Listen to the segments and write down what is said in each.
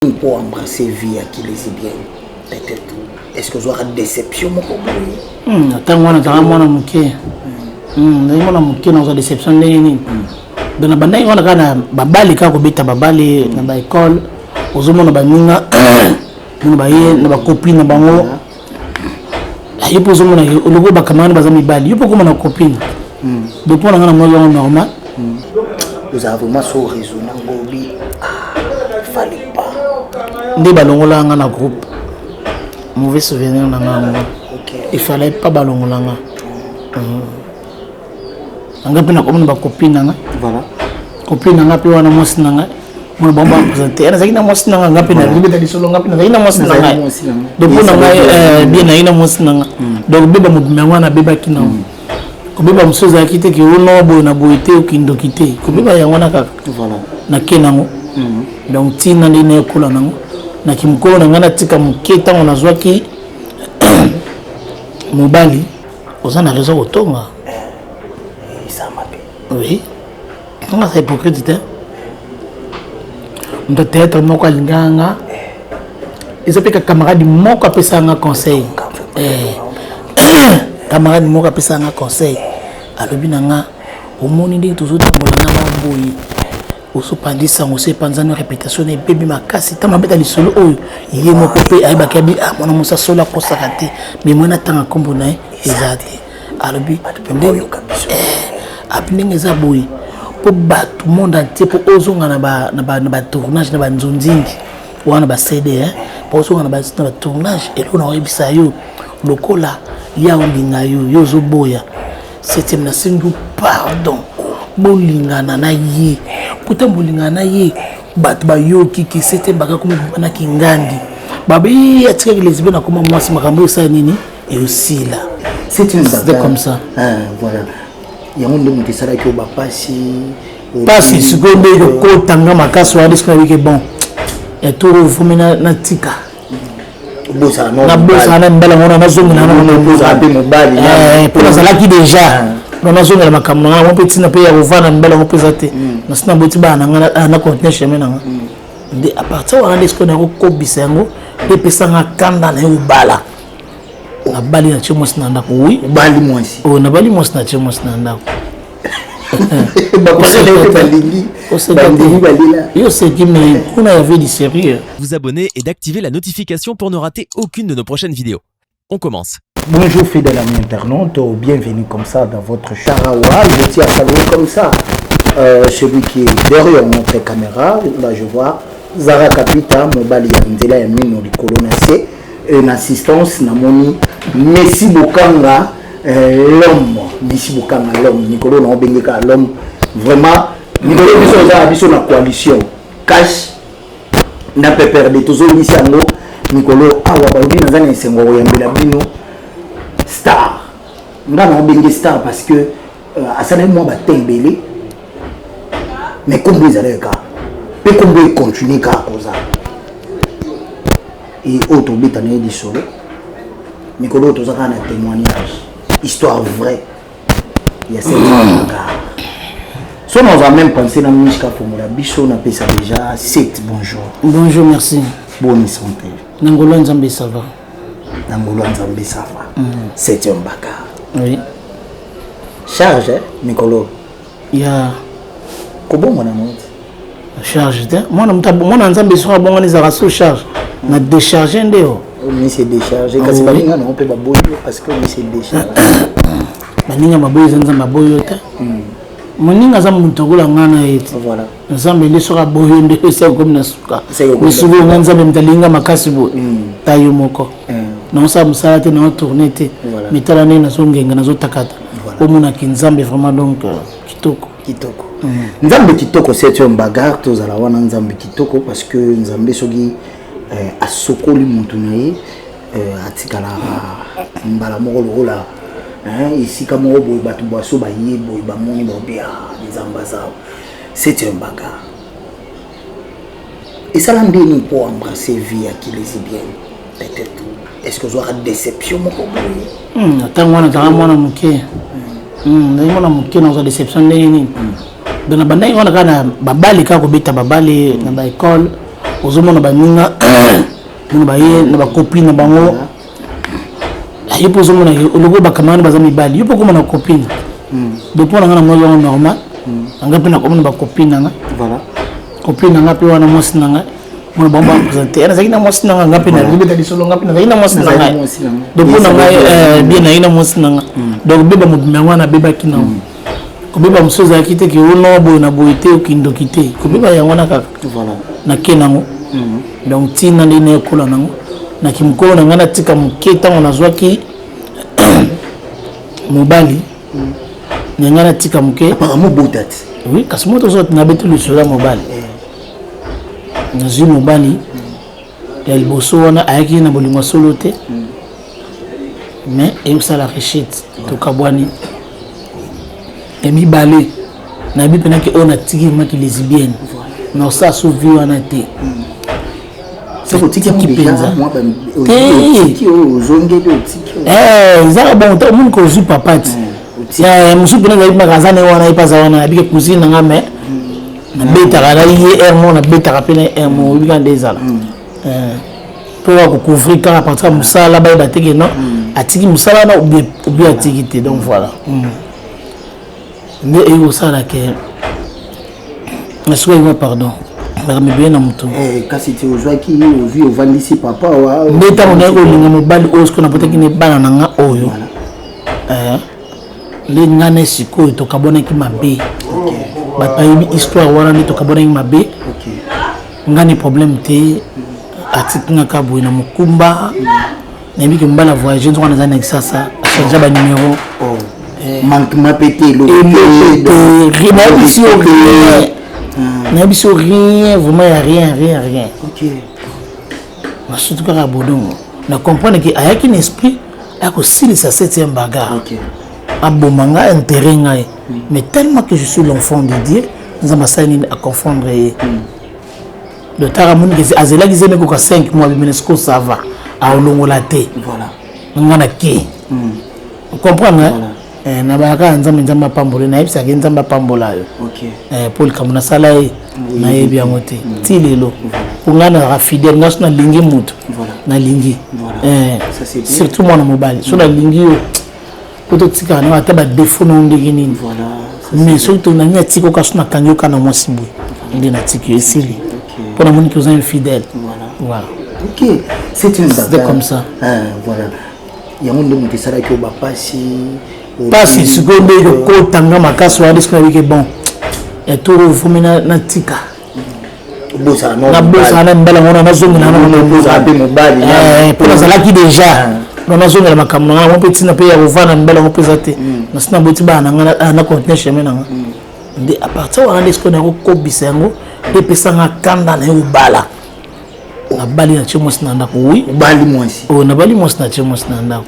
Pour embrasser vie à qui les bien peut-être est-ce que vous aurez déception mon copain attends moi na muke na muke na déception nini dans la bande on a babali ka ko beta babali na ba école ozomona ba ninga na ba ye na ba copine na bango ayipo ozomona logo ba kamana bazami bali yipo ko na copine donc on a na moyo normal vous avez vraiment so raisonner ngobi fallait pas ndi balongola nga na groupe mauvais souvenir na nga il fallait pas balongola nga anga pena ko ba copine nga voilà copine nga pe wana mosi na nga mo bomba présenter ana zakina mosi na nga pena libeta disolo nga pena zakina mosi na nga donc na nga bien na ina mosi na nga donc beba mo bima na beba kina ko beba msoza kite ki uno bo na boite okindo kite ko beba ya wana ka voilà na kenango donc tina ndine kula nango na kimkolo na ngana tika muketa on azwaki mobali ozana raison otonga ça m'a oui on a c'est hypocrite on doit être moko alinganga ils peka camarade moko apesa nga conseil camarade moko apesa nga conseil alobi nanga omoni ndi tozotambola na mamboyi osopandisa ngose panzano répétition et bébé makasi tama beta lisolo oyo yé mo popé ay bakabi mona musa sola kosakate mais mona tanga kombo na ezati alobi apninga za boy po batu monde entier po ozonga na ba tournage na ba nzonzingi wana ba CD po ozonga na ba tournage et on a ebisa yo lokola ya olinga yo zo boya septième na sindu pardon bolingana na ye kuta bolingana ye bat ba yo kiki c'était baka comme na kingandi babi atika lesbienne na comme moi si makambo ça nini et aussi là c'est une bagarre comme ça voilà il y a un monde qui sera que ba passi seconde ko tanga makaso wa disque avec bon et tout fumina na tika bosa na bosa na mbala ngona na zonga na bosa be mobali pour ça là qui déjà non na zonga makambo na mo petit na pe ya kovana mbala mo pesate na sina boti bana na contenir chemin na de à partir wana disque na ko bisengo et pesanga kanda na ubala na bali na chimo sina ndako oui bali mwasi na bali mwasi na chimo sina ndako vous abonner et d'activer la notification pour ne rater aucune de nos prochaines vidéos. On commence. Bonjour fidèles amis internautes, bienvenue comme ça dans votre Charawa. Je tiens à saluer comme ça celui qui est derrière notre caméra. Là je vois Zara Kapita, Mobali Yandela Yamino Likolonase, une assistance Namoni Messi Bokanga. L'homme, Messi Bokanga, l'homme, Nicolo Nobengeka, l'homme, vraiment, Nicolo Biso na coalition, cash, n'a pas perdu, tous les Nissango, Nicolo, Awababi, Nazan et Sengo, Yambela Bino, star. Nous avons bengi star parce que, à ça, moi, je suis belé, mais comme vous allez le cas, et comme vous continuez à cause. Et autre bête en est du solo, Nicolo, tous un témoignage. Histoire vraie. Il y a cette bagarre. Si on a même pensé dans le Mishka Pomola, Bicho n'a pas ça déjà. 7, bonjour. Bonjour, merci. Bonne santé. Nangolo Nzambe ça va. Nangolo Nzambe ça va. C'est un bagarre. Oui. Charge, Nicolo. Il y a. Comment on a monté? Charge. Moi, Nzambe soit bon, on les a sous charge. On a déchargé un déo. Mais c'est déchargé. Quand c'est pas on peut pas bouillir parce que c'est déchargé. Baninga maboyo zanza maboyo ta. Moninga za muntogola ngana yeti. Voilà. Nzambe le sera boyo nde se comme na suka. Musugo nzambe mtalinga makasi bo. Tayo moko. Non ça musala te na tourner te. Mitala ne na zongenga na zotakata. Omona kinzambe vraiment donc kitoko. Kitoko. Nzambe kitoko c'est un bagarre tous ala wana nzambe kitoko parce que nzambe sogi a sokoli mutunaye atikala mbala moko lokola ici comme on boy batu boisson ba yé boy ba moni ba bien les ambassades c'est un bagarre et ça l'ambini pour embrasser vie à qui les bien peut-être est-ce que vous aurez déception mon boy attends moi na mwana muke mwana muke na déception nini dans la bande on a babali ka ko beta babali na ba école ozomona baninga mona baye na copine na bango yo po ozomona logo bakamani baza mibali yo po komona copine donc mpona nga na mwasi wango normal anga mpe nakomona bacopine nanga copine nanga mpe wana mwasi nanga mona bango bapresente nazalaki na mwasi nanga nga mpe nalibeta lisolo nga mpe nazalaki na mwasi nanga donc mpona nga bien nayi na mwasi nanga donc beba mobima yango wana abebaki nango kobeba mosusu ezalaki te ke ono boye na boye te okindoki te kobeba yango na kaka nake nango donc ntina nde nayekola nango naki mokolo na ngai natika moke ntango nazwaki mobali na ngai natika moke oui kasi moto ozote nabeti lisolo ya mobali nazwi mobali ya liboso wana ayaki na bolingo solo te mais eyosala rechete tokabwani ya mibale nayebi mpenaki oyo natiki maki lesbienne naosala so vi wana te ezaka bon omoni kozwi papa ti mosusu mpena ezali maka aza na ye wana epaza wana nabike cousine nanga me nabetaka na ye air mo nabetaka mpe na air mo oyebika nde ezala mpo wakocouvrir kaka partir ya mosala bayeba teke non atiki mosala wana obi atiki te donc voilà nde eyokosala ke nasuka pardon nakamibeye na moto kasi te ozwaki ozwi ovandisi papa nde ntango naye kolinga mobali oyo sikoyo napotaki ne bana na nga oyo nde nga na sikoyo tokabonaki mabe bato bayebi histoire wana nde tokabonaki mabe nga ni problème te atiki nga ka boye na mokumba nayebi ke mobali avoyage nzoko wana eza na kisasa achange banumero manquement pété nayebi so rien vraiment ya rien surtout kaka bodongo na comprendre ke ayaki na esprit akosilisa 7e bagarre aboma nga intérêt ngai mais tellement que je suis l'enfant de Dieu nzambe asali nini aconfondre ye lotara moni ke azelaki ze mekoka 5 mois bimene siko ça va aolongola te nga na ke comprendre na bayaka nzambe apambola nayebisaka nzambe apambola yo mpo likambo nasala ye nayebi yango te ti lelo mpo ngai nazaka fidèle ngai so nalingi moto nalingi surtout mwana mobali so nalingi yo po totikaka nango ata badefo nango ndenge nini mais soki tonangi atiki oka so nakangi yoka na mwasi boye nde natiki yo esili mpo namoniki oza infidèle voilà c'était comme ça yango nde moto esalaki yo bapasi pasi sikoyo nde ekotanga makasi wana esiko nabike bon etoro vumi natika nabosana na mibala ngona nazongela mpo nazalaki déjà nazongela makambo na nga mpe ntina mpe ya kovanda na mibala ngo mpe eza te nasi naboti bana na nga na continue chemin na nga nde apartir wana nde esiko nakokobisa yango nde epesanga kanda na ye obala nabali na tie mwasi na ndako wi nabali mwasi na tie mwasi na ndako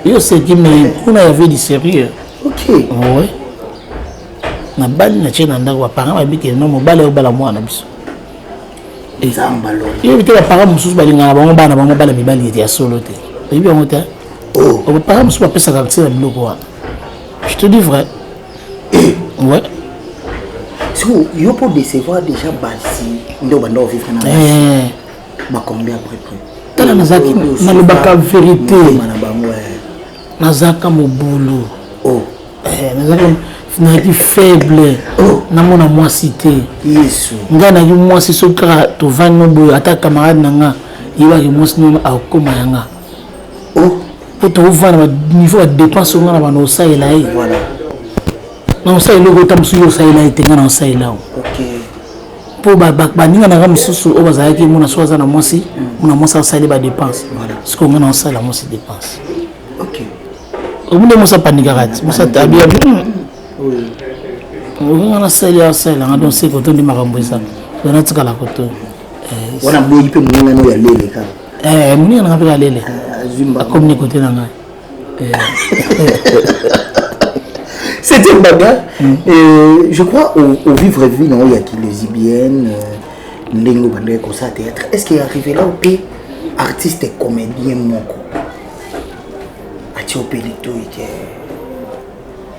yo seki mais kuna y avait du sérieux ouais na bali na tie na ndako baparent babiki no mobali obala mwana biso yo bite baparent mosusu balingana bango bana bango bala mibali ete ya solo te oyebi yango te baparent mosusu bapesaka tie na biloko wana je te dis vrai ouais yo pour décevoir déjà basi ndo banda ovivre na combien après tala nazaki nalobaka vérité nazaka mobulu nazaki faible namona mwasi te ngai naki mwasi soki kaka tovandi no boye ata camarade na nga yebaki mwasi nono akoma yanga po tovanda baniveau ya dépense nga na bana osalela ye na osalela oko ota mosuki osalela ye te nga na osalela o po baninga nanga misusu oyo bazalaki mona so aza na mwasi mona mwasi asali badepense sikoyo nga na osala mwasi dépense omune mwasi apanikaka ti mwasi atabia nga nasali asalelanga donc se koto ndi makambo eza natikala koto wana boyi mpe moningana oyo alele kaka moninga nanga mpe kalele akomini kote na ngai c'était une bagarre. Je crois au vivre vie non il y a qui lesbienne ndingo bandé comme ça théâtre. Est-ce qu'il est arrivé là au pays artiste et comédien moko a ti opelito ite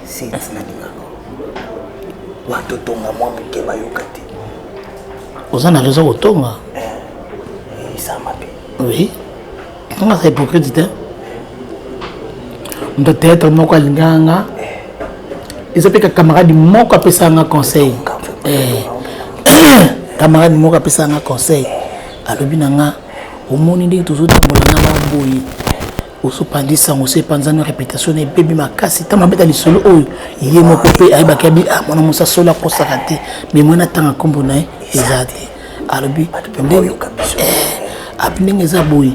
c'est na dinga watu tonga mwa mke bayokati oza na raison kotonga isama pe oui nga sa hypocrite te ndo théâtre moko alinganga eza pe ka camarade moko apesanga conseil camarade moko apesanga conseil alobi na nga omoni ndenge tozotambola na baboyi osopandisa ngo sepanzana réputation na ebebi makasi ta mabeta lisolo oyo ye moko pe ayebaki abi mwana mosa solo akosaka te me mwana ntanga nkombo na ye eza te alobi ndenge eza boye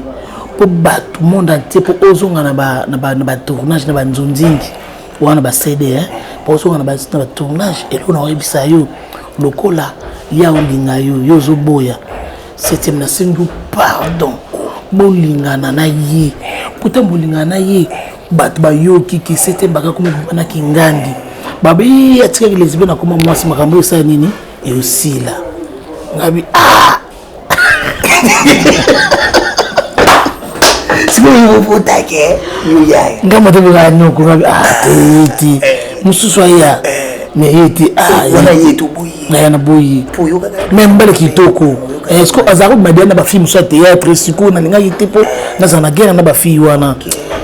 mpo bato monde entier mpo ozonga na batournage na banzonzingi wana bacd mpo ozonga na batournage eloko na oyebisa yo lokola ya olinga yo ozoboya 7e nasengi pardon bolingana na ye kuta bolingana na ye bato bayoki ki 7e baka komi banaki ngandi babe atikaki lesbien akoma mwasi makambo osala nini eosila ngabi sikuyivuputake yuyaya ngamatebeka noko ngabi teti mosusu aya me ete ngaya na boyi me mbala kitoko est-ce que azaro madia na bafilm soit théâtre siko na ninga yite po na zana guerre na bafi wana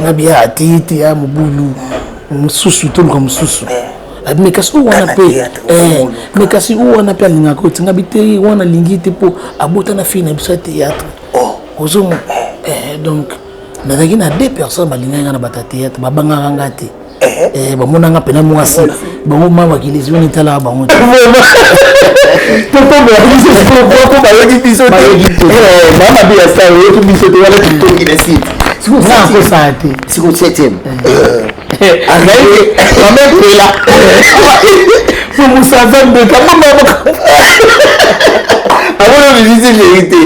ngabi teti ya mobulu mosusu to ko mosusu mais kasi wana pe mais kasi wana pe alinga ko tinga bite wana lingi te po abota na fi na biso théâtre ozomo donc nazaki na 2 personnes balinganga na bata théâtre babangaka nga te bamonanga pena mwasi bango mama kilisi woni tala bango Siko 7e alors visite vérité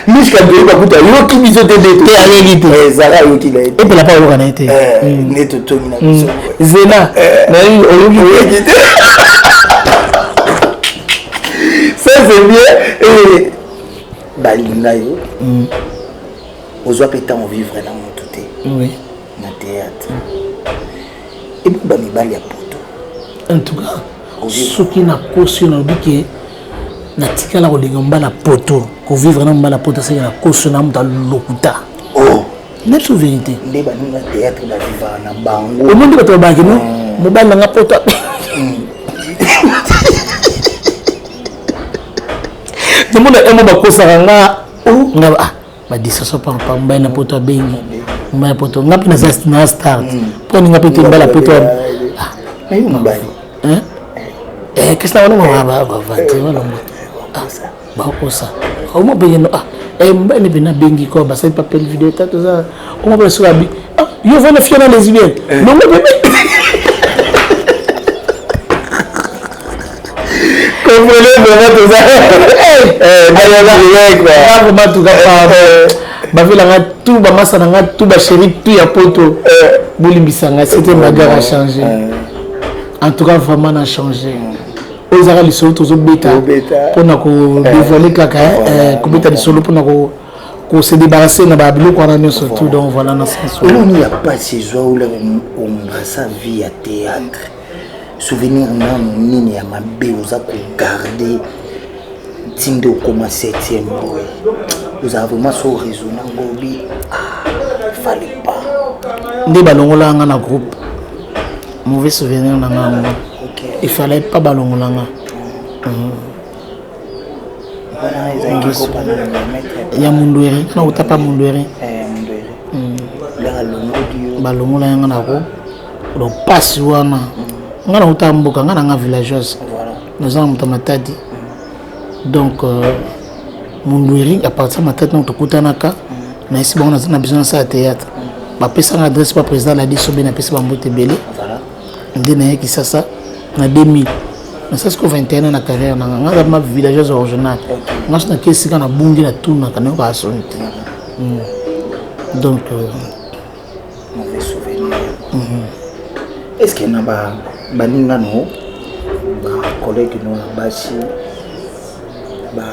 mishka de bakuta yoki biso te de ayeli zara yoki la et la pas lokana été neto tongi na biso zena na yoki te ça c'est bien et balinga yo ozwa pe temps vivre na moto te oui na théâtre et puis ba mibali ya poto en tout cas soki na kosi na biki na tikala kolinga mbala poto ko vivre na mbala poto c'est na kosi na muta lokuta n'est pas vérité nde ba ninga théâtre ba vivre na bango o monde bato ba kino mobala nga poto tout le monde aime bakosa nga nga ba disaso par mbala na poto bengi mbala poto ngapi na start po ninga pete mbala poto mais mbali qu'est-ce que on va voilà bakosa comment payer no mbani bina bengi ko ba sai papel vidéo tato za on va sur abi yo vona fiona lesbienne non mais comme le vraiment tout ça vraiment tout ba vila nga tout ba masa nga tout ba chéri tout ya poto bolimbisanga c'était bagarre a changé en tout cas vraiment a changé ozaka lisolo tozobeta mpona kodévoile kaka kobeta lisolo mpona se débarrasser na babiloko wana nyonso tout donc voilà na sens oloni ya pasi ezwa ombrasa vie ya théâtre souvenir nano nini ya mabe oza kogarde ntinde okoma 7e boye ozala vraiment so raisonne yango obi fallait pas nde balongolanga na groupe mauvais souvenir na ngango il fallait pas balongolanga ya mundwere na utapa mundwere balongola yanga nako lo pasi wana ngana utamboka ngana nga villageuse naza na mutamatadi donc mundwere à partir matati na tokutanaka na isi bango naza na besoin sa théâtre bapesanga adresse pa président la dit sobe na pesa bambote belé nde na yaki sasa na 2000 na sasa ko 21 na carrière na nga ma villageuse original nga na kesi kana bungi na tuna kana ko asonte donc mauvais souvenir est-ce que na baninga no ba collègue no basi ba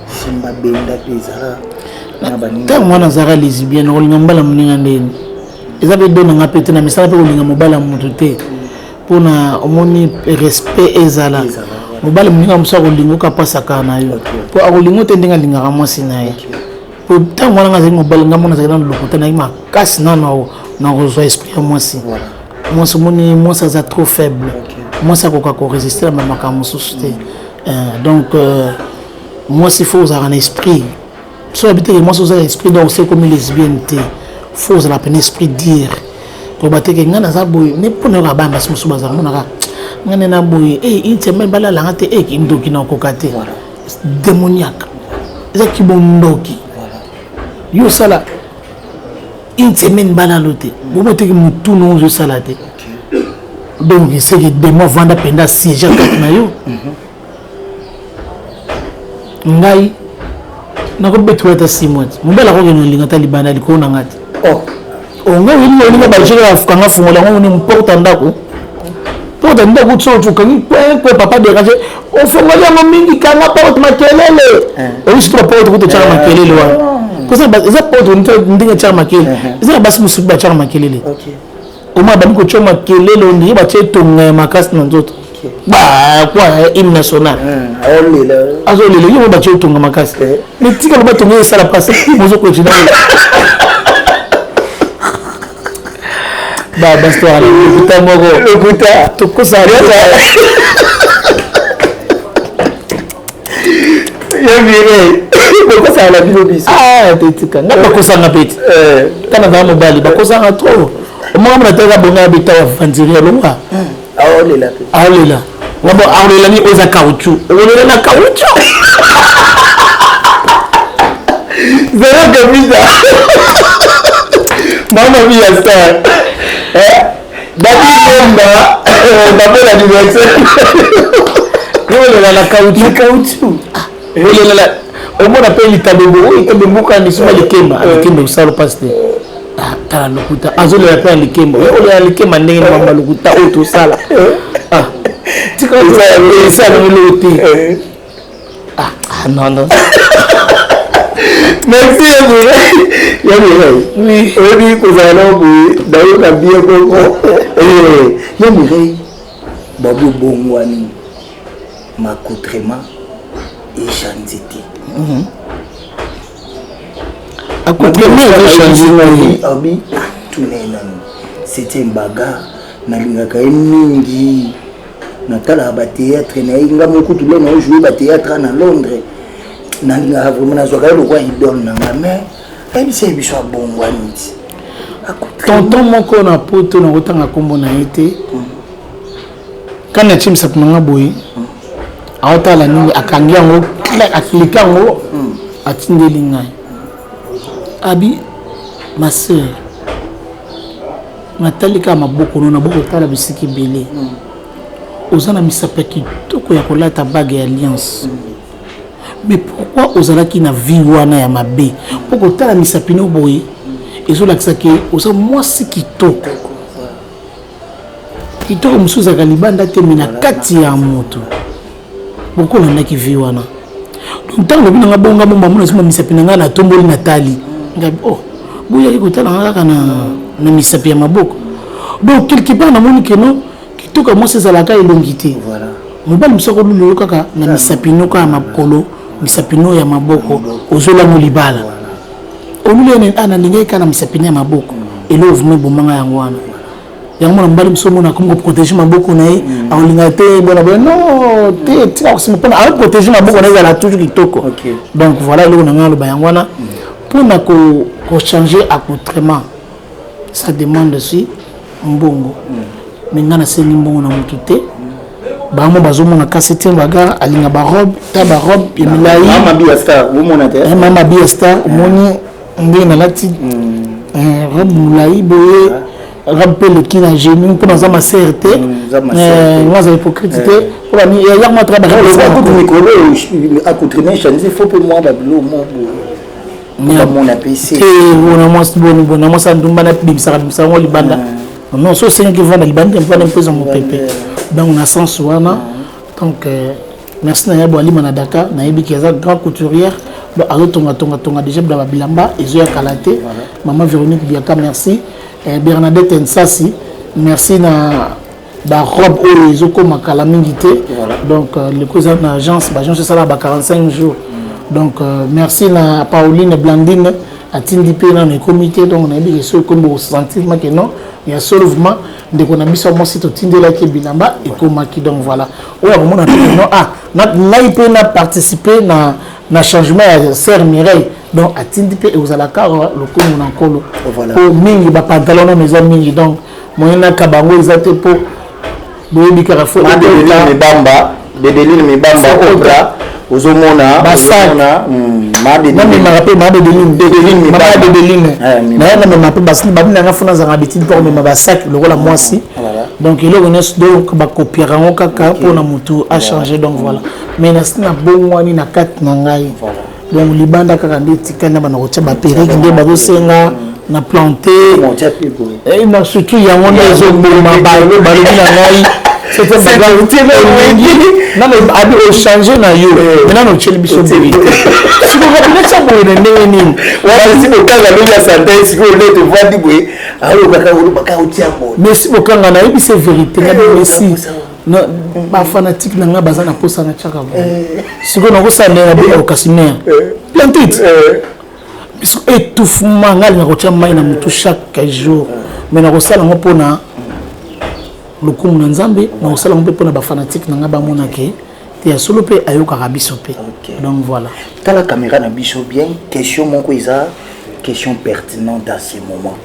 simba benda pezara na baninga tant moi na zara lesbienne olinga mbala muninga ndeni eza be dona nga pete na misala pe olinga mobala mutu te pour na omoni respect ezala mobali mninga musa kolingo ka pasaka na yo po akolingo te ndinga lingaka mwasi na ye po tango wana ngazali mobali ngamona zali na lokota na ima kasi na kozwa esprit ya mwasi mwasi moni mwasi aza trop faible mwasi akoka ko résister na makambo mosusu te donc mwasi faut ozala na esprit so habite ke mwasi ozala esprit donc c'est comme lesbienne te faut ozala pena esprit dire ko bateke ngana za boy ne pona ka bamba simusu bazala monaka ngane na boy une semaine bala langa te kindoki na kokate démoniaque eza ki bondoki yo sala une semaine bala lote bobo te ki mutu no yo sala te donc c'est que demo vanda penda siège na yo ngai na ko betu ta simoti mobala ko ngeno linga ta libana liko na ngati nga wili nga bajira afukanga fungola ngo ni mporta ndako porta ndako tsoto kangi kwe papa déranger o fungola ngo mingi kanga porte makelele o sitro porte ko tsara makelele wa kosa eza porte ndinga tsara makelele eza basi musu ba tsara makelele o ma bani ko tsoma makelele ndi ba tsetonga makasi na nzoto ba kwa hymne national azolela yo ba tsetonga makasi mais tika ba tonga sala passe mozo ko tsina bastoire écoute moko écoute to kusareta ya mire ko sala bilo biso tetika ngapa kosanga peti kana ba mobali bakosanga trop omama na teka bonga bita wa vanziria longa aolela ngabo aolela ni oza kauchu olela na kauchu zero kabisa mama mia star D'abord l'anniversaire. La caoutchouc. Au moins on appelle l'Itabebo. L'Itabebo quand ils sont à l'Ikemba. L'Ikemba, ça le passe. Ah, t'as le couta. Azol est appelé l'Ikemba. On est à l'Ikemba, on est à l'Ikemba. Tout ça là. Ah. Tu connais ça, le ah, non. Merci Yamire. Oui, oui, oui, d'ailleurs la bien beaucoup. Yamire, Babu Bongwani, Makotrema et Chanziti. Makotrema et Chanziti. Abi, tout c'était une bagarre. Nalingaka mingi. Natala ba théâtre na inga moko tout le monde jouer ba théâtre na Londres. Nanga vraiment na zoka le roi idole na mais elle c'est biso bongwani tonton moko na poto na kotanga kombo na été kana chim sapnanga boy awata la ningi akangi yango aklika ngo atindeli ngai abi ma sœur natalika maboko na boko tala bisiki belé ozana misapaki toko ya kolata bague ya alliance. Mais pourquoi ozalaki na vie wana ya mabe poko tala misapino boye ezolakisa ke oza mwasi kitoko musuza kalibanda te mina kati ya moto pourquoi olandaki vie wana donc ntango lobi nanga bonga bomba mona sima misapina nga na tomboli natali ngabi boyaki kotala nga kaka na misapi ya maboko donc quelque part namoni ke non kitoko mwasi ezalaka elongi te mobali mosoko lulelo kaka na misapino kaka makolo misapino ya maboko ozola molibala olule ana lingai kana misapino ya maboko elo vume bomanga yango wana yango na mbali msomo na kongo protéger maboko na ye alinga te bona non te tika kusima pona a protéger maboko na ye la toujours kitoko donc voilà le na ngalo ba yango wana pona ko changer accoutrement ça demande aussi mbongo mais ngana sengi mbongo na mutu te bamo bazomona kasete baga alinga ba robe ta ba robe emilai mama bia star womona te mama bia star moni ndina lati robe mulai boye robe pele kina genou pour dans ma CRT moi za hypocrite pour ami ya moi travailler le micro accoutrement changer faut pour moi bablo mo mon APC on a moi ça ndumba na bimsa ngo libanda non so c'est qui va na libanda on va imposer mon pépé donc on a sens wana donc merci na yabo ali na Dakar na yebi ki za grand couturière do tonga déjà dans bilamba et zoya kalaté maman Véronique Biaka merci Bernadette Nsasi merci na ba robe oyo ezokoma kala mingi te donc le cousin na agence c'est ça là 45 jours donc merci na Pauline Blandine atindi pe na comité donc on a dit que ce comme vous sentir que non il y a seulement de qu'on a mis sur mon site tindela ki bilamba et comme qui donc voilà oyo vraiment na peut na participer na changement ya sœur Mireille donc atindi pe vous ala car le comme on encore voilà pour mingi ba pantalon na maison mingi donc moyena kabango ezate pour boyebi carrefour de bamba obra ozomona basana made na me rappelle made de ligne na me rappelle basini babina nga fona za habitude pour me ba sac le rôle à moi aussi donc il reconnaît donc ba copier rango kaka pour na mutu a changer donc voilà mais na sina bongwani na kat na ngai donc libanda kaka ndeti kana bana kocha ba periki nde ba senga na planté et na surtout ya ngona ezoboma ba le ba na ngai c'était non mais abi o changer na yo maintenant no cheli biso bébé si vous rappelez ça pour le nini ouais si vous kanga lo ya santé si vous le te voir dibwe alors baka o tia bon mais si vous kanga na c'est vérité na aussi non ba fanatique na nga bazana posa na chaka bon si vous na ko sa na bi o kasimea plantit parce que étouffement ngal na ko tia mai na mutu chaque jour mais na ko sala ngo pona le coup na nzambe na osala mpe pona ba fanatique na nga ba monake te solo pe ayoka rabiso pe donc voilà la caméra na biso bien question moko isa question pertinente à ce moment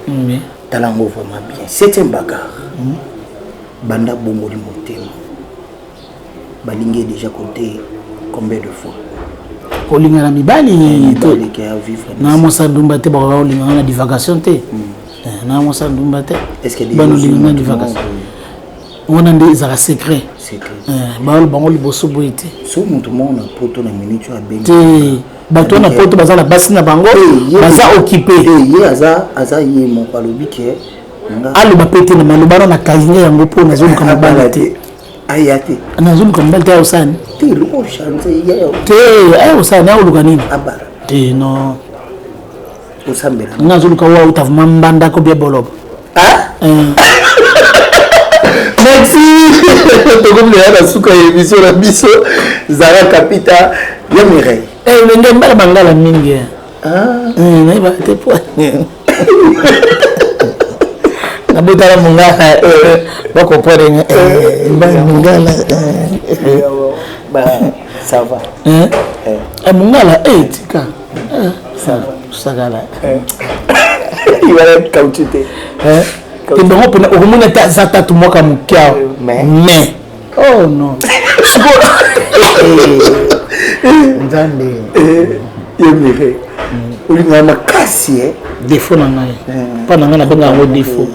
talango vraiment bien c'est un bagarre banda bongoli motema balingi déjà compté combien de fois olinga na mibali to vivre na mosa ndumba te ba olinga na divagation te na mosa ndumba te est-ce que olinga na divagation on a des secrets baol bango liboso boité so mutu mona poto na minute ya bengi te bato na poto bazala basi na bango baza occupé ye aza ye mon palobi ke alu ba pété na maloba na kazinga yango po na zone comme balate ayate na zone comme balate osani te lo chance ya te ay osani au lukanini abara te non osambela na zone ka wa utavuma mbanda ko bia bolobo merci comme la souka émission la biso Zara Capita ya Mireille nenge mbala bangala mingi na ba te po na botala mungala ba comprendre mungala ba ça va mungala tika ça gala il va être cautité te bango pona okomona ta zata tu moka mukia mais oh non nzambe yemire olinga makasi défaut na ngai pa na ngai na benga ngo défaut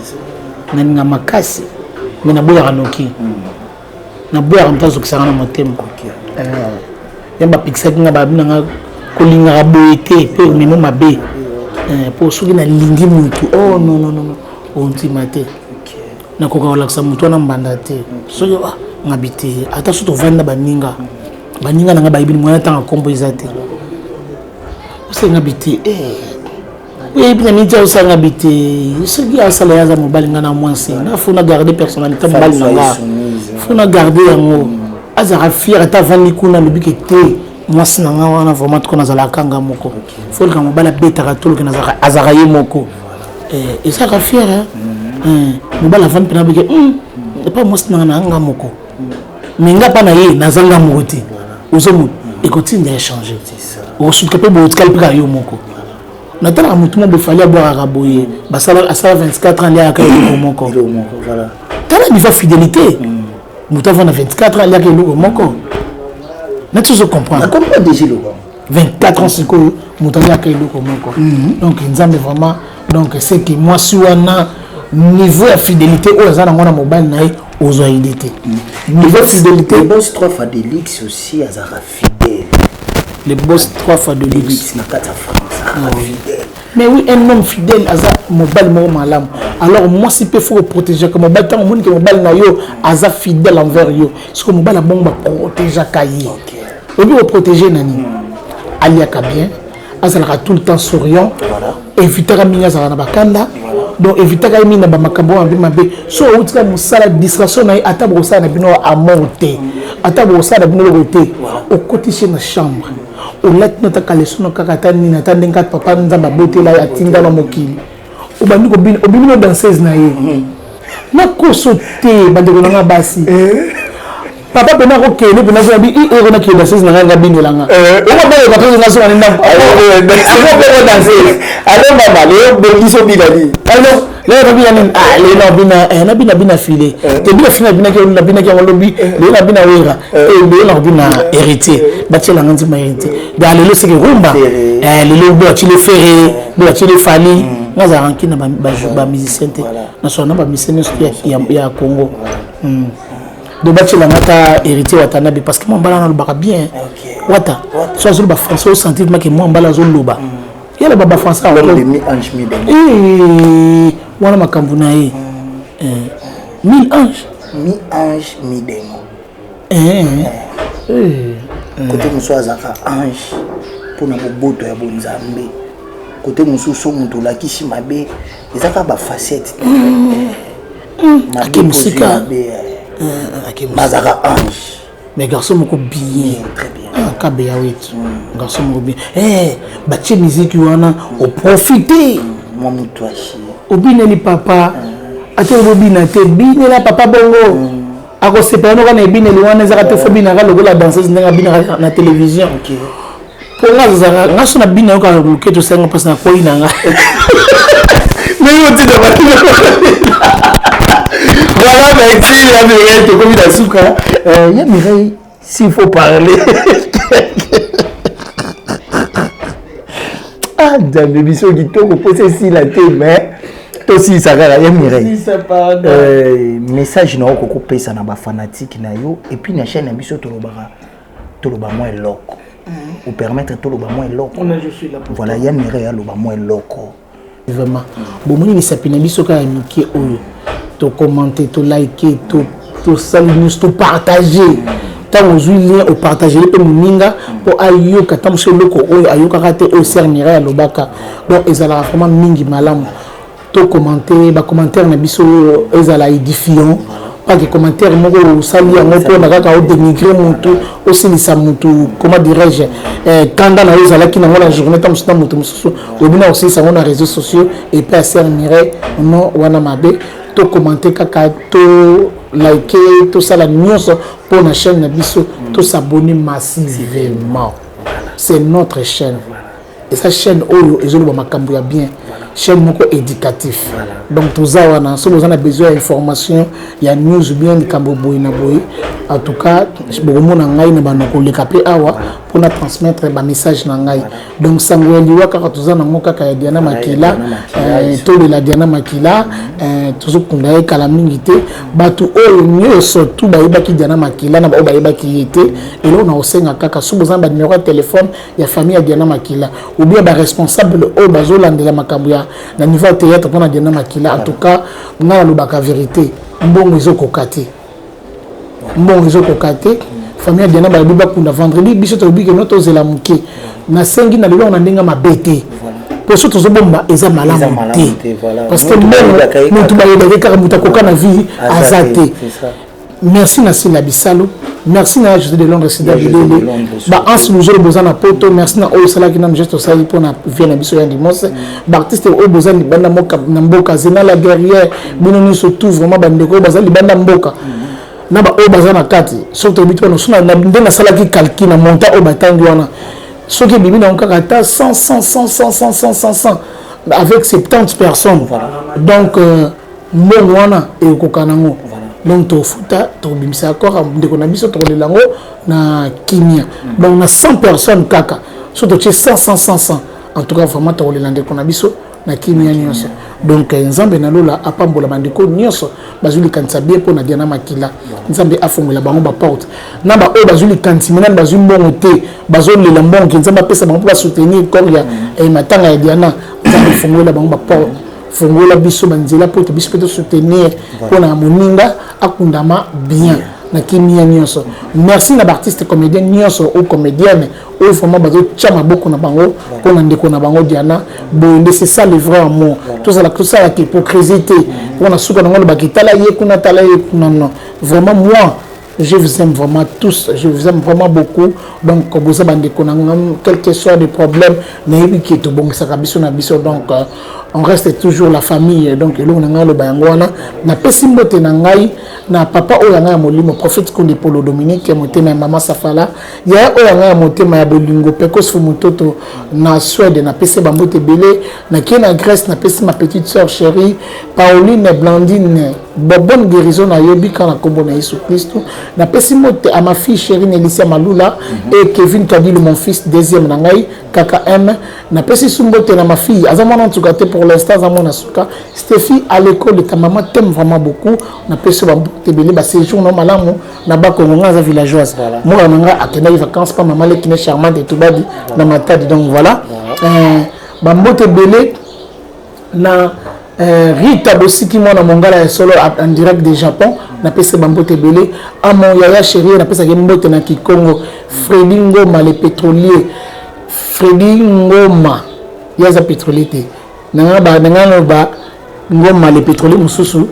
na nga makasi mais na boya kanoki na boya kamtazo kisanga na motema yamba pixel nga ba bina kolinga boyete pe mimo mabe pour soki na lingi mutu oh non non non on timate na koka olaksa mutu na mbanda te soki ngabite ata soto vanda baninga na nga bayibini mwana tanga kombo izate ngabite bina mija osa ngabite soki asala yaza mobali nga na mwansi na funa garder personnalité mobali na nga funa garder yango azara fier ata vandi kuna lobike te mwasi na nga wana vraiment ko nazala kanga moko folka mobala betaka tolo na azara ye moko et ça va fier mobala vandi pena bike pas mwasi na nga moko mais nga pa na ye nazanga moko te ozomo et continue à changer au sud capé bo tkal yo moko natala mutu mo befali boire raboyer basala asala 24 ans ya ka yo moko voilà tala niveau fidélité mutu avana 24 ans ya ka yo moko na tu comprends comprends déjà le 24 ans c'est quoi mutu ya ka yo moko donc nzambe vraiment donc c'est que moi si wana niveau de fidélité aux gens dans mobile naï aux idées niveau de fidélité les boss 3 fois de luxe aussi azara fidèle les boss 3 fois de luxe na kata France fidèle mais oui un homme fidèle azara mobile mo malam alors moi si peut faut protéger comme mobile tant monde que mobile na yo azara fidèle envers yo ce que mobile bon ba protéger kayi on veut protéger nani aliaka bien azara tout le temps souriant éviter minga za na bakanda donc éviter ka mina ba makambo ambi mabe so utika musala distraction na atabo ça na bino à monter atabo ça na bino le côté au côté chez na chambre au let nota kaleso no kakata ni na tandenga papa nzamba botela ya tinda na mokili obandi ko bino obino danseuse na ye na kosote bandeko na basi papa pena ko kele pena so bi e na ki danseuse na nga bino langa o ba ba ko na so na ndampo ko danseuse alors mama le biso biladi alors le bina ni le no bina na bina bina filé te bina fina bina ke na bina ke ngolobi le na bina wera le na bina héritier bati la ngandi ma héritier da le se ke rumba le le bo ti le ferré bo ti le fali ngaza ranki na ba musicien te na so na ba musicien ya Congo de bati la ngata héritier watanabi parce que moi mbala na lo baka bien wata so zo ba français sentir ma ke moi mbala zo loba yala baba français alors demi ange mi demi wana makambo na ye 1000 anges mi ange mi demo côté muso azaka ange pona boboto ya bonzambe côté muso so muto la kisi mabe ezaka ba facette mabe musika mazaka ange mais garçon moko bien très bien kabe ya wetu garçon moko bien batie musique wana au profiter moi muto achi obineli papa ate obina te binela papa bongo ako sepano kana ebineli wana ezaka te fo bina ka lokola danseuse ndenga bina na télévision pour nga ngaso na bina yo ka loketo senga parce na koi na nga mais yo te daba voilà merci ya Mireille te comme la souka ya Mireille s'il faut parler ah dambe biso kitoko poser si la te mais aussi ça va ya Mireille message na ko pesa na ba fanatique na yo et puis na chaîne na biso to loba moins loko ou permettre to loba moins loko je suis là voilà ya Mireille ya loba moins loko vraiment bon moni ni sapina biso ka miki oyo to commenter to liker to saluer to partager tant aux lien au partager le moninga pour ayoka tant sur loko oyo ayoka kate au ser Mireille ya lobaka donc ezala vraiment mingi malamu to commenter ba commentaire na biso ezala édifiant pas que commentaire moko sali yango po na kaka o dénigrer mutu aussi lisa mutu comment dirais-je kanda na ezala ki na la journée tam sita mutu mususu obina aussi ça na réseaux sociaux et pas ser Mireille non wana mabe to commenter kaka to liker to sala nyonso pour na chaîne na biso to s'abonner massivement c'est notre chaîne et sa chaîne oyo ezolo makambo ya bien chaîne moko éducatif donc tout ça wana so vous en a besoin d'information ya news bien likambo boy na boy en tout cas bokomo na ngai na banoko le kapé awa pour na transmettre ba message na ngai donc sangweli waka tuza na moka ka Diana Makila to de la Diana Makila toujours kunda kala mingi te batu oyo nyoso tout ba yebaki Diana Makila na ba yebaki yete et là on a osenga kaka so vous en ba numéro de téléphone ya famille ya Diana Makila ou bien ba responsable o bazolandela makambo ya na niveau théâtre pour na Diana Makila en tout cas na lobaka vérité mbongo ezoko kate mbongo ezoko kate famille Diana ba biba kunda vendredi biso to biki no to zela muke na sengi na lelo na ndinga mabete pour surtout zo bomba eza malamu te parce que mbongo mutu ba yeba kaka muta koka na vie azate merci na sila bisalo merci na José de Londres sida bidele ba ans nous jero bozana poto merci na o sala ki na gesto sali pour na vie na biso ya dimose ba artiste o bozana banda moka na mboka zena la guerrière bino ni surtout vraiment bandeko bazali banda mboka na ba o bazana kati surtout bitu no suna na ndena sala ki calcul na monta o batangi wana soki bibi na onka ta 100 avec 70 personnes donc mbongo wana e kokanango donc to futa to bimisa encore ndeko na biso to lelango na kimia donc na 100 personnes kaka surtout 100 en tout cas vraiment to lelande ko na biso na kimia nyonso donc nzambe na lola apambola bandeko nyonso bazuli kanisa bien pour na Diana Makila nzambe afongola bango ba porte na ba o bazuli kantima na bazuli mbongo te bazoli la mbongo nzambe pesa bango pour soutenir comme ya matanga ya Diana nzambe fongola bango ba porte fongola biso banzela pour te biso peut soutenir pour na moninga akundama bien na kimia nyonso. Merci na artiste comédien nyonso ou comédienne ou vraiment bazo tchama beaucoup na bango pour na ndeko na bango Diana Boyende, c'est ça le vrai amour. Tout ça la hypocrisie pour na suka na ngolo bakitala ye kuna tala ye non vraiment moi je vous aime vraiment tous, je vous aime vraiment beaucoup. Donc, vous avez quel que soit les problèmes, donc on reste toujours la famille. Donc, na pesimbote nangai na papa oyanga molimo prophète Konde Polo Dominique motema mama Safala ya oyanga motema ya bolingo pekos fumototo na Suède na pese bambote belé na kena Grèce na pese ma petite sœur chérie Pauline Blandine bonne guérison na yobi kana kombo na Yesu Christ na pese mote à ma fille chérie Nélicia Malula et Kevin Kadil mon fils deuxième nangai KKM na pese sumbote na ma fille azamona tukate pour l'instant azamona suka Stéphie à l'école de ta maman t'aime vraiment beaucoup na pese tebele ba séjour no malamu na ba kongonga za villageoise moi nanga akenda vacances pas maman qui est charmante et tout badi na matadi donc voilà ba mbote belé na Rita Bosiki mona mongala solo en direct du Japon na pese ba mbote belé à mon yaya chérie na pese mbote na Kikongo Freddy Ngoma le pétrolier Freddy Ngoma yaza pétrolier nanga ba Ngoma le pétrolier mususu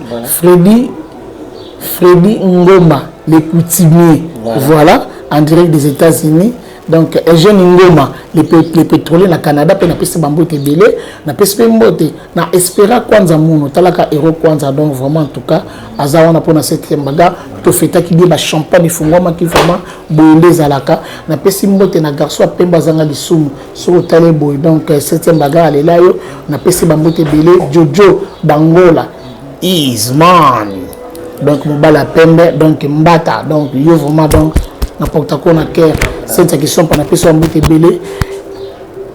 Freddy Ngoma, les coutumiers, voilà, en direct des États-Unis. Donc, Eugène Ngoma, les pétroliers, na Canada, puis na peste bambote belé, na peste mbote, na espéra kwanza muno, talaka héros kwanza, donc vraiment en tout cas, azawana pour na 7e baga, to feta qui dit ba champagne fungoma qui vraiment boyende zalaka, na peste mbote na garçon pemba zanga lisumu, sur tale boy, donc 7e baga alelayo, na peste bambote belé, Jojo Bangola, Isman. Donc Mobala Pembe, donc Mbata, donc yo vraiment donc n'importe quoi na cœur cette question pour na personne mbote belé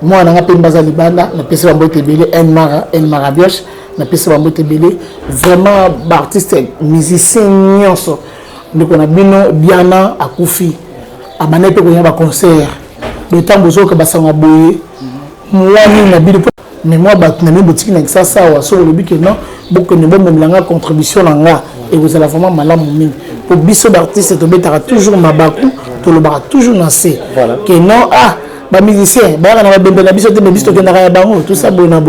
moi na Pemba za libanda na personne mbote belé en Marabioche na personne mbote belé vraiment artiste musicien nyonso ndiko na bino Biana akufi abanete ko yaba concert le temps bozo ka basanga boye moi na bino mais moi ba na boutique na ça wa so le but que non beaucoup ne bon même la contribution nga et vous allez vraiment malade pour biso d'artiste to betara toujours mabaku to le bara toujours nancé que non ba musicien ba na bembe na biso te biso ke na ya bango tout ça bona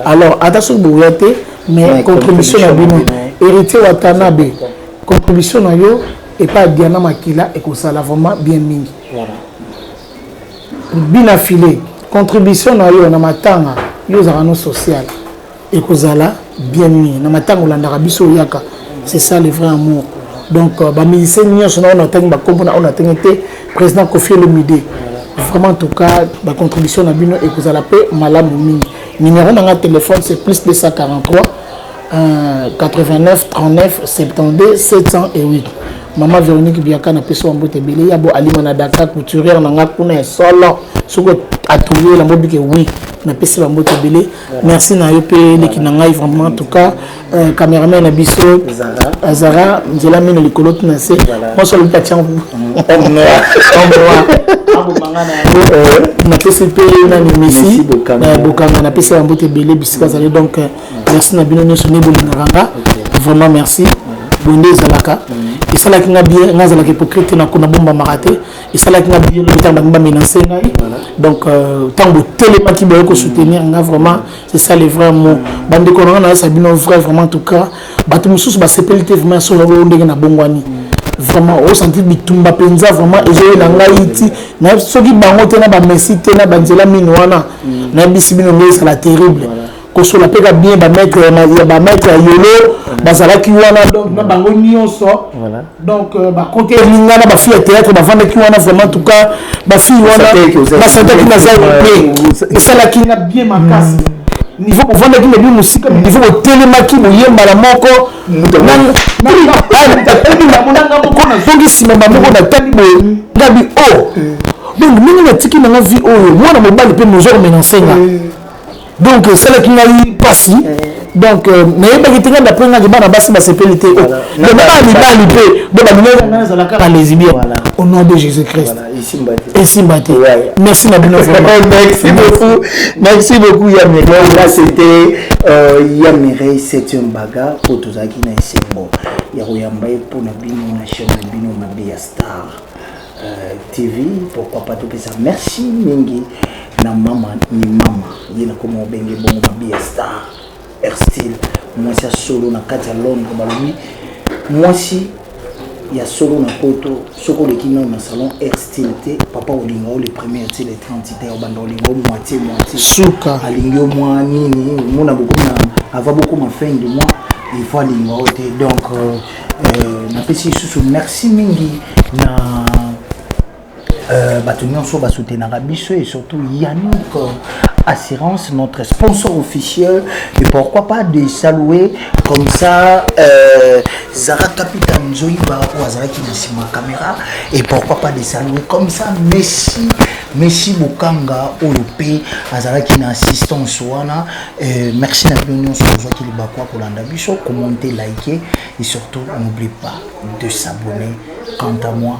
alors attention boyate mais contribution na bino héritier Watanabe contribution na yo et pas Diana Makila et que ça la vraiment bien mingi bien affilé contribution na yo na matanga yo za no social et que ça la bien mingi na matanga landara biso yaka. C'est ça le vrai amour. Donc, les musiciens, on a été président Kofi Olomide. Vraiment, en tout cas, la contribution à Bino et vous allez payer Malam Mini. Numéro de notre téléphone, c'est plus 243 89 39 72 708. Maman Véronique Biaka na peso ambote belé ya bo alima na Dakar couturière na ngakuna solo soko atelier la mobike oui na peso ambote belé. Merci na yo pe leki na ngai vraiment en tout cas caméraman na biso Zara nzela mino likolo na se moi solo patient vous na peso pe na Messi bokanga na peso ambote belé bisika zali donc merci na bino nyonso ne bolinganga vraiment merci bonne zalaka. Et ça là qui n'a bien, n'a pas hypocrite n'a qu'on a bomba maraté. Et ça là qui n'a bien le temps d'amba menacer donc tant de téléma qui doit soutenir n'a vraiment c'est ça les vrais mots. Bande qu'on a ça bien vrai vraiment en tout cas. Batumusus ba sepelite vraiment sur le monde na bongwani. Vraiment au senti bitumba penza vraiment et j'ai na ngaiti na soki bango te na ba merci te na banzela minwana na bisibino ngesa la terrible. Koso la pega bien ba mettre yolo bazala ki wana donc na bango nyonso donc ba côté linga na ba fille théâtre ba vendre ki wana vraiment en tout cas ba fille wana ba santé ki na za et ça la ki na bien ma casse niveau pour vendre ki na musique niveau au télémaki mo yemba la moko na monanga moko na zongi sima ba moko na tali boy ngabi donc mini na tiki na vie oyo mwana mobali pe mo genre menancenga donc celle qui a eu passé donc mais pas que d'après nga bana basi ba sepelité le bana libali pe de ba libali na za la kara lesbien au nom de Jésus-Christ voilà ici mbati et Simbati merci na bino merci beaucoup Yamere là c'était Yamere c'est un baga pour tous qui na isengo ya koyamba pour na bino na chaîne bino Mabia Star TV pourquoi pas tout ça merci mingi na mama ni mama yena comme obenge bongo Mabia Star Air Style moi c'est solo na kati ya Londres balobi moi si ya solo na poto soko le kino na salon Air Style te papa olinga o le premier te le 30 te obanda olinga o moitié suka alingi o mwa nini mona beaucoup na ava beaucoup ma fin de mois il faut alinga o te donc na pesi susu merci mingi na bato nyonso basoutenaka biso et surtout Yannick Assurance, notre sponsor officiel, et pourquoi pas de saluer comme ça Zara Capitaine Zoïba ou Azara qui est ma caméra, et pourquoi pas de saluer comme ça Messi Bokanga Olope Azara qui est assistant Soana. Merci à l'union sur le qui est bakwa pour l'andabiso, commenter, liker et surtout n'oubliez pas de s'abonner. Quant à moi,